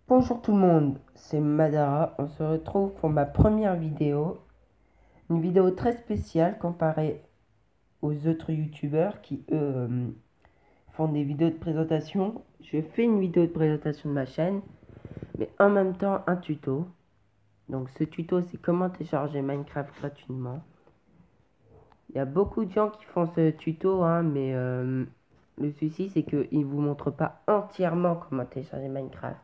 Bonjour tout le monde, c'est Madara. On se retrouve pour ma première vidéo. Une vidéo très spéciale comparée aux autres youtubeurs qui, eux, font des vidéos de présentation. Je fais une vidéo de présentation de ma chaîne, mais en même temps un tuto. Donc ce tuto, c'est comment télécharger Minecraft gratuitement. Il y a beaucoup de gens qui font ce tuto, hein, mais le souci, c'est qu'ils ne vous montrent pas entièrement comment télécharger Minecraft.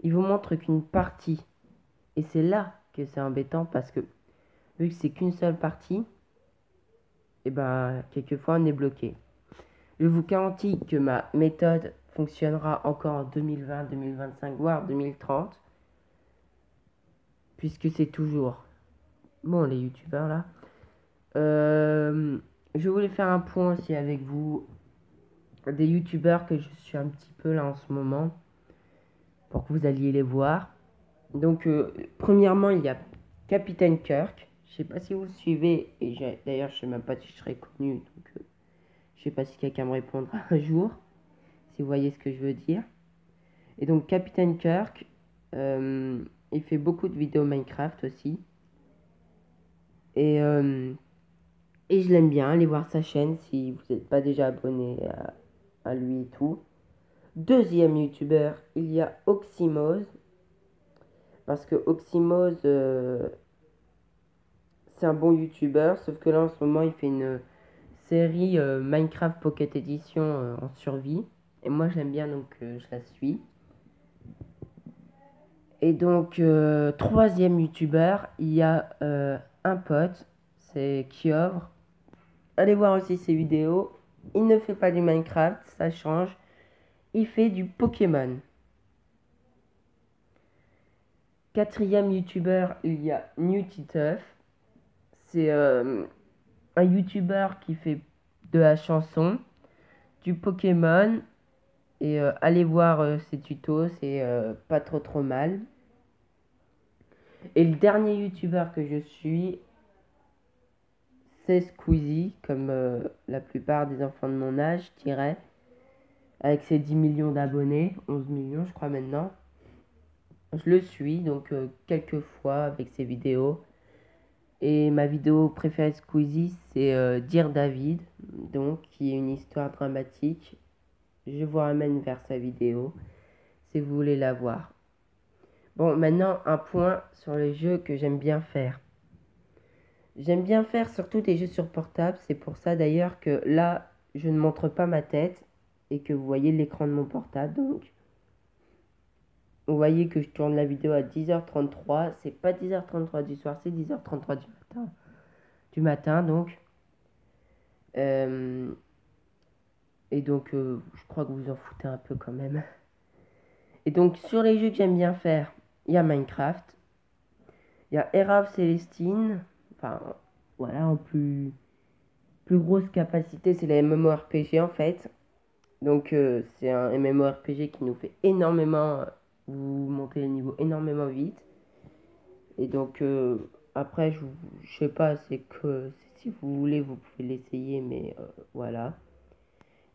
Ils vous montrent qu'une partie. Et c'est là que c'est embêtant parce que vu que c'est qu'une seule partie, et ben quelquefois on est bloqué. Je vous garantis que ma méthode fonctionnera encore en 2020, 2025, voire 2030, puisque c'est toujours bon les youtubeurs là. Je voulais faire un point aussi avec vous des youtubeurs que je suis un petit peu là en ce moment pour que vous alliez les voir. Donc premièrement il y a Capitaine Kirk. Je sais pas si vous le suivez et d'ailleurs je sais même pas si je serai connu, donc je sais pas si quelqu'un me répondra un jour, si vous voyez ce que je veux dire. Et donc Capitaine Kirk, il fait beaucoup de vidéos Minecraft aussi. Et, euh, et je l'aime bien, allez voir sa chaîne si vous n'êtes pas déjà abonné à lui et tout. Deuxième youtubeur, il y a Oxymose. Parce que Oxymose, c'est un bon youtubeur, sauf que là en ce moment il fait une série Minecraft Pocket Edition en survie. Et moi j'aime bien donc je la suis. Et donc troisième youtubeur, il y a un pote, c'est Kiovre. Allez voir aussi ses vidéos. Il ne fait pas du Minecraft, ça change. Il fait du Pokémon. Quatrième youtubeur, il y a Newtiteuf. C'est un youtubeur qui fait de la chanson, du Pokémon. Et allez voir ses tutos, c'est pas trop mal. Et le dernier youtubeur que je suis, c'est Squeezie, comme la plupart des enfants de mon âge, je dirais. Avec ses 10 millions d'abonnés, 11 millions je crois maintenant. Je le suis donc quelques fois avec ses vidéos. Et ma vidéo préférée de Squeezie, c'est Dire David, donc qui est une histoire dramatique. Je vous ramène vers sa vidéo si vous voulez la voir. Bon, maintenant un point sur les jeux que j'aime bien faire. J'aime bien faire surtout des jeux sur portable, c'est pour ça d'ailleurs que là, je ne montre pas ma tête et que vous voyez l'écran de mon portable. Donc, vous voyez que je tourne la vidéo à 10h33, c'est pas 10h33 du soir, c'est 10h33 du matin. Donc. Euh, et donc, je crois que vous en foutez un peu quand même. Et donc, sur les jeux que j'aime bien faire, il y a Minecraft, il y a Era of Celestine, enfin, voilà, en plus grosse capacité, c'est la MMORPG en fait. Donc c'est un MMORPG qui nous fait énormément, vous montez le niveau énormément vite. Et donc après, je sais pas, c'est que si vous voulez, vous pouvez l'essayer, mais voilà.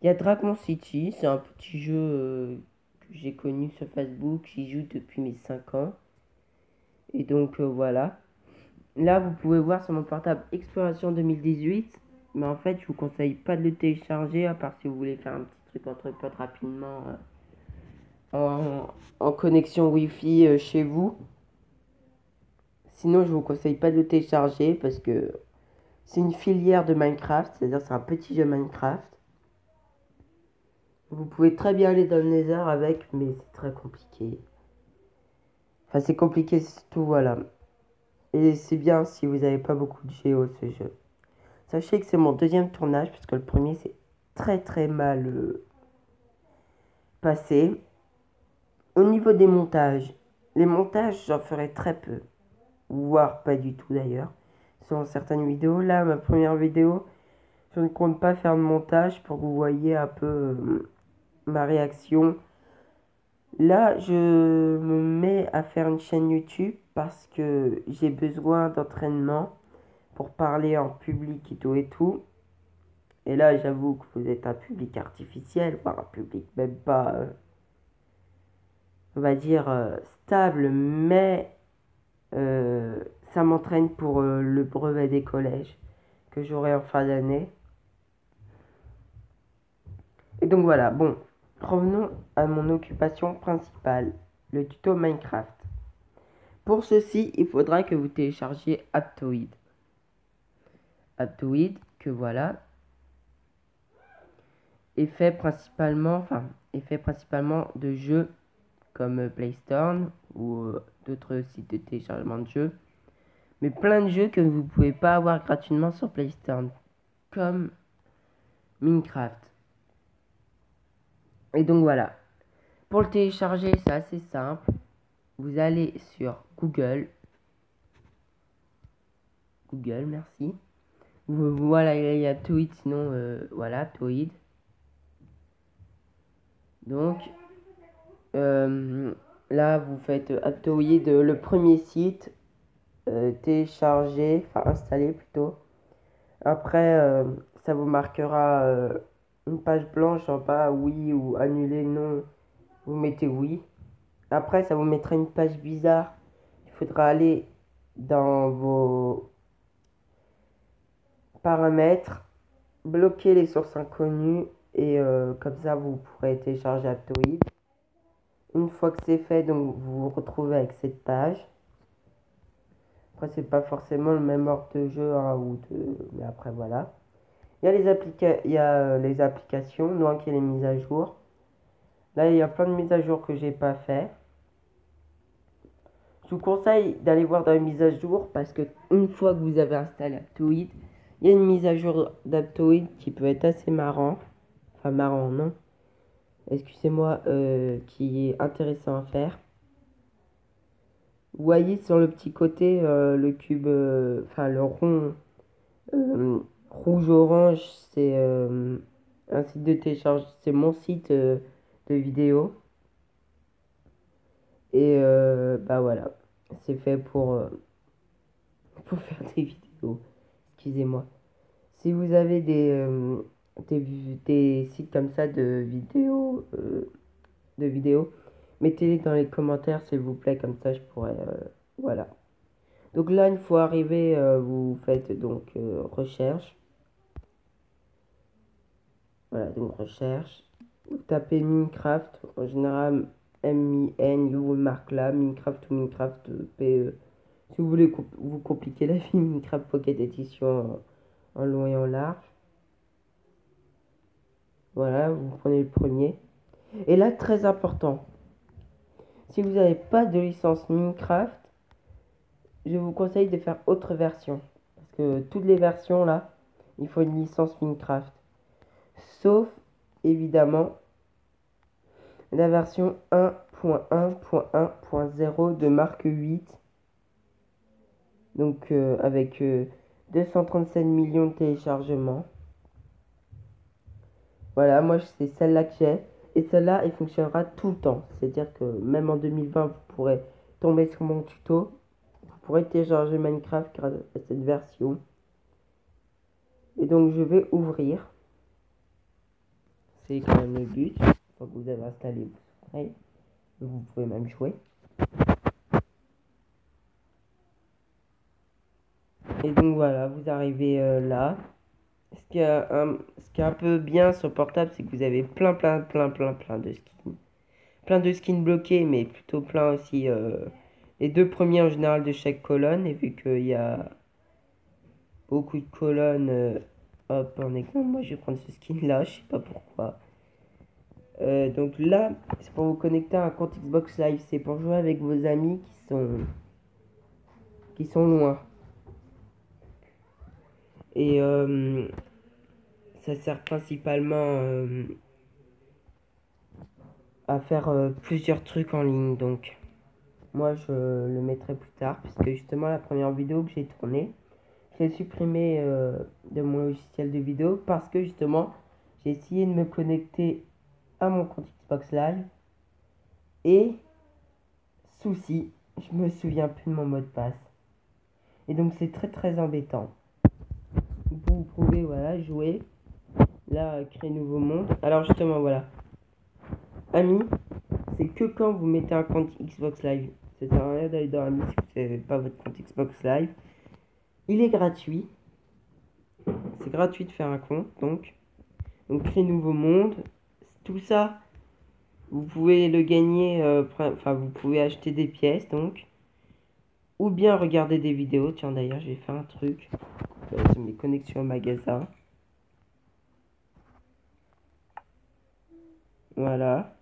Il y a Dragon City, c'est un petit jeu que j'ai connu sur Facebook, j'y joue depuis mes 5 ans. Et donc voilà. Là, vous pouvez voir sur mon portable Exploration 2018. Mais en fait, je vous conseille pas de le télécharger, à part si vous voulez faire un petit truc entre potes rapidement en connexion Wi-Fi chez vous. Sinon, je vous conseille pas de le télécharger parce que c'est une filière de Minecraft, c'est-à-dire c'est un petit jeu Minecraft. Vous pouvez très bien aller dans le Nether avec, mais c'est très compliqué. Enfin, c'est compliqué, c'est tout, voilà. Et c'est bien si vous n'avez pas beaucoup de géo ce jeu. Sachez que c'est mon deuxième tournage, parce que le premier c'est très mal passé. Au niveau des montages, les montages j'en ferai très peu, voire pas du tout d'ailleurs, sur certaines vidéos. Là, ma première vidéo, je ne compte pas faire de montage pour que vous voyez un peu ma réaction. Là, je me mets à faire une chaîne YouTube parce que j'ai besoin d'entraînement pour parler en public et tout et tout. Et là, j'avoue que vous êtes un public artificiel, voire un public même pas on va dire, stable, mais ça m'entraîne pour le brevet des collèges que j'aurai en fin d'année. Et donc voilà, bon, revenons à mon occupation principale, le tuto Minecraft. Pour ceci, il faudra que vous téléchargiez Aptoide. Aptoide, que voilà, est fait principalement de jeux comme Playstorm ou d'autres sites de téléchargement de jeux. Mais plein de jeux que vous ne pouvez pas avoir gratuitement sur Playstorm, comme Minecraft. Et donc voilà. Pour le télécharger, c'est assez simple. Vous allez sur Google. Google, merci. Voilà, il y a Toid, sinon, voilà, Toid. Donc, là, vous faites Aptoid, le premier site, télécharger, enfin installer plutôt. Après, ça vous marquera une page blanche en bas, oui ou annuler, non. Vous mettez oui. Après, ça vous mettra une page bizarre. Il faudra aller dans vos paramètres, bloquer les sources inconnues et comme ça vous pourrez télécharger Aptoide. Une fois que c'est fait, donc vous vous retrouvez avec cette page. Après, c'est pas forcément le même ordre de jeu, hein, mais après voilà. Il y a les applications, donc il y a les mises à jour. Là, il y a plein de mises à jour que j'ai pas fait. Je vous conseille d'aller voir dans les mises à jour parce que une fois que vous avez installé Aptoide, il y a une mise à jour d'Aptoide qui peut être assez marrant. Enfin, marrant, non. Excusez-moi, qui est intéressant à faire. Vous voyez sur le petit côté, le cube, enfin le rond rouge-orange, c'est un site de téléchargement, c'est mon site de vidéo. Et bah voilà, c'est fait pour faire des vidéos. Excusez-moi. Si vous avez des sites comme ça de vidéos, mettez-les dans les commentaires s'il vous plaît, comme ça je pourrais, voilà. Donc là, une fois arrivé, vous faites donc recherche. Voilà, donc recherche. Vous tapez Minecraft, en général M-I-N, il vous marque là, Minecraft ou Minecraft PE. Si vous voulez vous compliquer la vie, Minecraft Pocket Edition en long et en large. Voilà, vous prenez le premier. Et là, très important, si vous n'avez pas de licence Minecraft, je vous conseille de faire autre version. Parce que toutes les versions là, il faut une licence Minecraft. Sauf, évidemment, la version 1.1.1.0 de Mark 8. Donc avec 237 millions de téléchargements. Voilà, moi c'est celle-là que j'ai. Et celle-là, elle fonctionnera tout le temps. C'est-à-dire que même en 2020, vous pourrez tomber sur mon tuto. Vous pourrez télécharger Minecraft grâce à cette version. Et donc je vais ouvrir. C'est quand même le but. Une fois que vous avez installé, vous pouvez même jouer. Et donc voilà, vous arrivez là. Ce qui est un peu bien sur portable, c'est que vous avez plein de skins. Plein de skins bloqués, mais plutôt plein aussi. Les deux premiers en général de chaque colonne. Et vu qu'il y a beaucoup de colonnes, hop, en exemple, moi je vais prendre ce skin là, je sais pas pourquoi. Donc là, c'est pour vous connecter à un compte Xbox Live. C'est pour jouer avec vos amis qui sont loin. Et ça sert principalement à faire plusieurs trucs en ligne. Donc moi je le mettrai plus tard, puisque justement la première vidéo que j'ai tournée, je l'ai supprimée de mon logiciel de vidéo parce que justement j'ai essayé de me connecter à mon compte Xbox Live et souci, je me souviens plus de mon mot de passe. Et donc c'est très embêtant. Vous pouvez voilà jouer. Là, créer nouveau monde. Alors justement voilà. Amis, c'est que quand vous mettez un compte Xbox Live. Ça sert à rien d'aller dans Ami si vous n'avez pas votre compte Xbox Live. Il est gratuit. C'est gratuit de faire un compte, donc créer nouveau monde. Tout ça, vous pouvez le gagner, enfin vous pouvez acheter des pièces, donc. Ou bien regarder des vidéos. Tiens, d'ailleurs, j'ai fait un truc. C'est mes connexions au magasin. Voilà.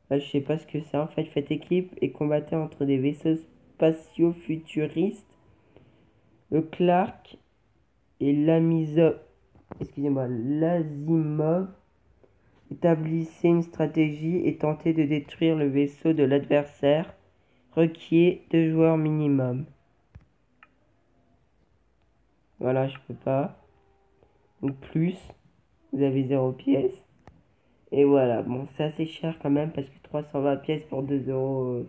Là, je sais pas ce que c'est. En fait, faites équipe et combattez entre des vaisseaux spatiaux futuristes. Le Clark et l'Asimov établissaient une stratégie et tentaient de détruire le vaisseau de l'adversaire, requiert 2 joueurs minimum. Voilà, je peux pas. Donc plus, vous avez 0 pièce. Et voilà, bon, c'est assez cher quand même parce que 320 pièces pour 2,29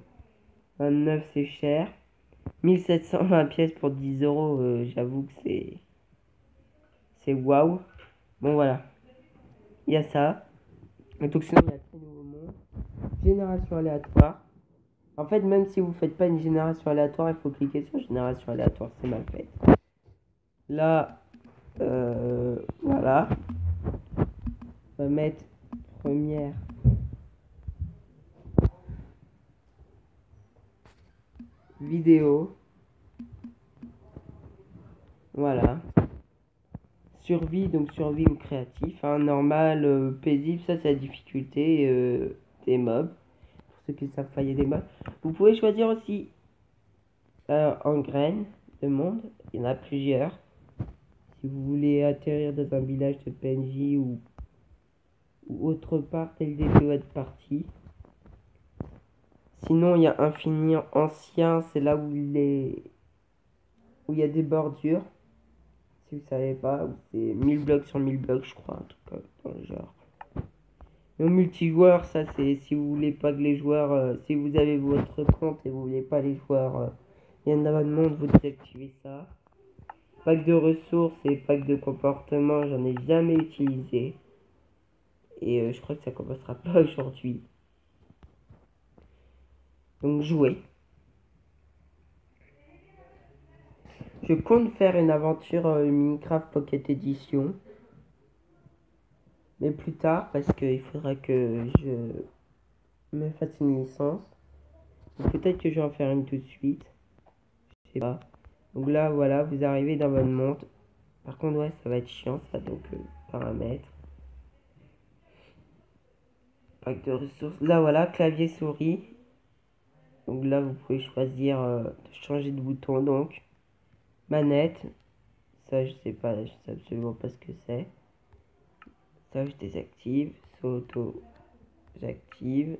€ c'est cher. 1720 pièces pour 10 €, j'avoue que c'est waouh. Bon, voilà, il y a ça. Et donc, sinon, il y a très nouveau monde. Génération aléatoire. En fait, même si vous faites pas une génération aléatoire, il faut cliquer sur génération aléatoire, c'est mal fait. Là, voilà. On va mettre première. Vidéo. Voilà. Survie, donc survie ou créatif. Hein, normal, paisible, ça c'est la difficulté des mobs. Pour ceux qui savent pas, il y a des mobs. Vous pouvez choisir aussi en graines de monde. Il y en a plusieurs. Si vous voulez atterrir dans un village de PNJ ou autre part tel des de partie. Sinon, il y a infini ancien, c'est là où il y a des bordures. Si vous savez pas, c'est 1000 blocs sur 1000 blocs, je crois, un truc comme dans le genre. Et au multijoueur, ça c'est si vous voulez pas que les joueurs, si vous avez votre compte et vous voulez pas les joueurs viennent dans votre monde, vous désactivez ça. Pack de ressources et pack de comportement, j'en ai jamais utilisé. Et je crois que ça commencera pas aujourd'hui. Donc jouer. Je compte faire une aventure Minecraft Pocket Edition. Mais plus tard, parce qu'il faudra que je me fasse une licence. Peut-être que je vais en faire une tout de suite. Je sais pas. Donc là, voilà, vous arrivez dans votre monde. Par contre, ouais, ça va être chiant, ça. Donc, paramètres. Pack de ressources. Là, voilà, clavier souris. Donc là, vous pouvez choisir de changer de bouton. Donc, manette. Ça, je sais pas, je sais absolument pas ce que c'est. Ça, je désactive. Saut auto, j'active.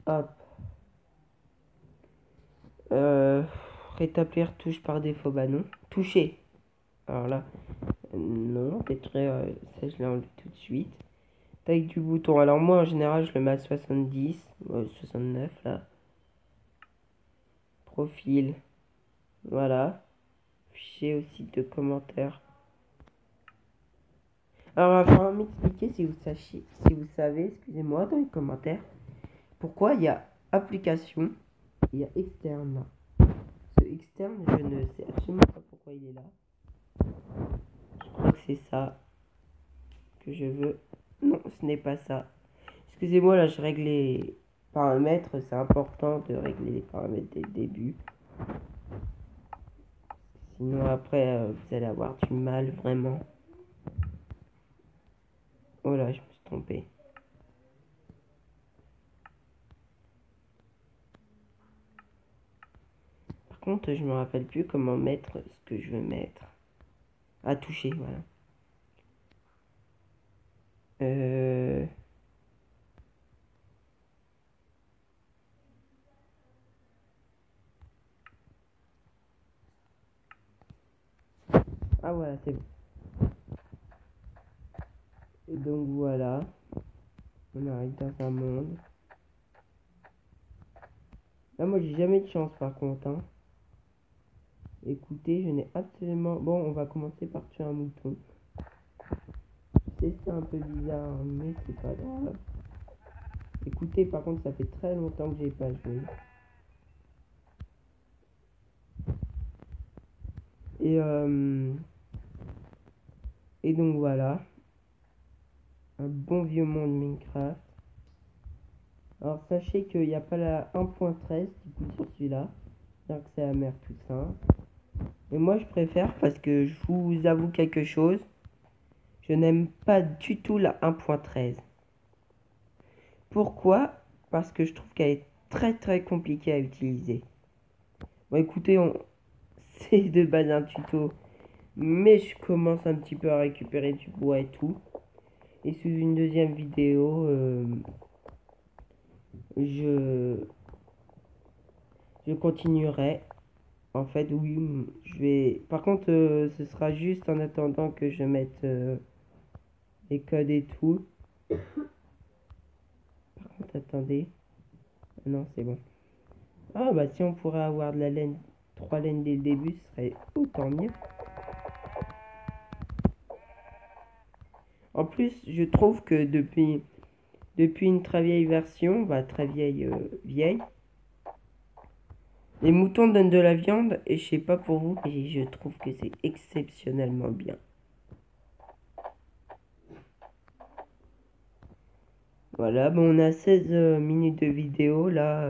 Hop. Rétablir touche par défaut, bah non. Toucher. Alors là, non. Détruire, ça, je l'ai enlevé tout de suite. Taille du bouton. Alors moi, en général, je le mets à 70. 69, là. Profil. Voilà. Fichier aussi de commentaires. Alors, il va m'expliquer si vous savez, excusez-moi, dans les commentaires, pourquoi il y a application, il y a externe. Ce externe, je ne sais absolument pas pourquoi il est là. Je crois que c'est ça que je veux. Non, ce n'est pas ça. Excusez-moi, là, je règle les paramètres. C'est important de régler les paramètres dès le début. Sinon, après, vous allez avoir du mal, vraiment. Oh là, je me suis trompé. Par contre, je me rappelle plus comment mettre ce que je veux mettre. À toucher, voilà. Ah voilà, c'est bon. Et donc voilà. On arrive dans un monde. Là, moi, j'ai jamais de chance par contre. Hein. Écoutez, je n'ai absolument... Bon, on va commencer par tuer un mouton. Je sais, c'est un peu bizarre, mais c'est pas grave. Écoutez, par contre, ça fait très longtemps que j'ai pas joué. Et donc voilà. Un bon vieux monde Minecraft. Alors sachez qu'il n'y a pas la 1.13 du coup sur celui-là. C'est-à-dire que c'est la mère tout simple. Et moi je préfère parce que je vous avoue quelque chose. Je n'aime pas du tout la 1.13. Pourquoi? Parce que je trouve qu'elle est très très compliquée à utiliser. Bon écoutez, c'est de base un tuto. Mais je commence un petit peu à récupérer du bois et tout. Et sous une deuxième vidéo, je continuerai. En fait, oui, je vais... Par contre, ce sera juste en attendant que je mette les codes et tout. Par contre, attendez. Non, c'est bon. Ah, bah si on pourrait avoir de la laine, 3 laines dès le début, ce serait autant mieux. En plus, je trouve que depuis une très vieille version, bah très vieille, les moutons donnent de la viande et je sais pas pour vous, mais je trouve que c'est exceptionnellement bien. Voilà, bon, on a 16 minutes de vidéo là.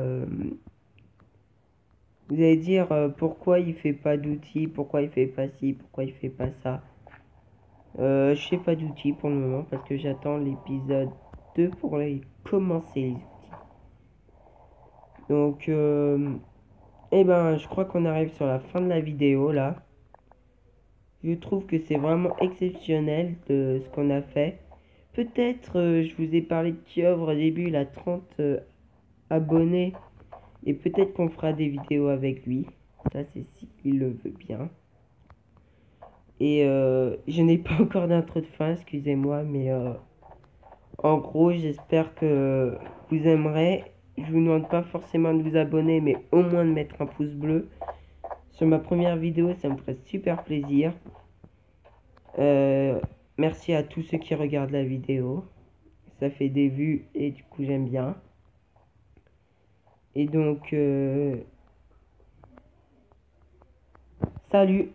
Vous allez dire pourquoi il fait pas d'outils, pourquoi il fait pas ci, pourquoi il fait pas ça. Je sais pas d'outils pour le moment parce que j'attends l'épisode 2 pour les commencer les outils. Donc, eh ben, je crois qu'on arrive sur la fin de la vidéo là. Je trouve que c'est vraiment exceptionnel de ce qu'on a fait. Peut-être, je vous ai parlé de Pieuvre au début, il a 30 abonnés. Et peut-être qu'on fera des vidéos avec lui. Ça, c'est si il le veut bien. Et je n'ai pas encore d'intro de fin, excusez-moi. Mais en gros, j'espère que vous aimerez. Je vous demande pas forcément de vous abonner, mais au moins de mettre un pouce bleu. Sur ma première vidéo, ça me ferait super plaisir. Merci à tous ceux qui regardent la vidéo. Ça fait des vues et du coup j'aime bien. Et donc, salut!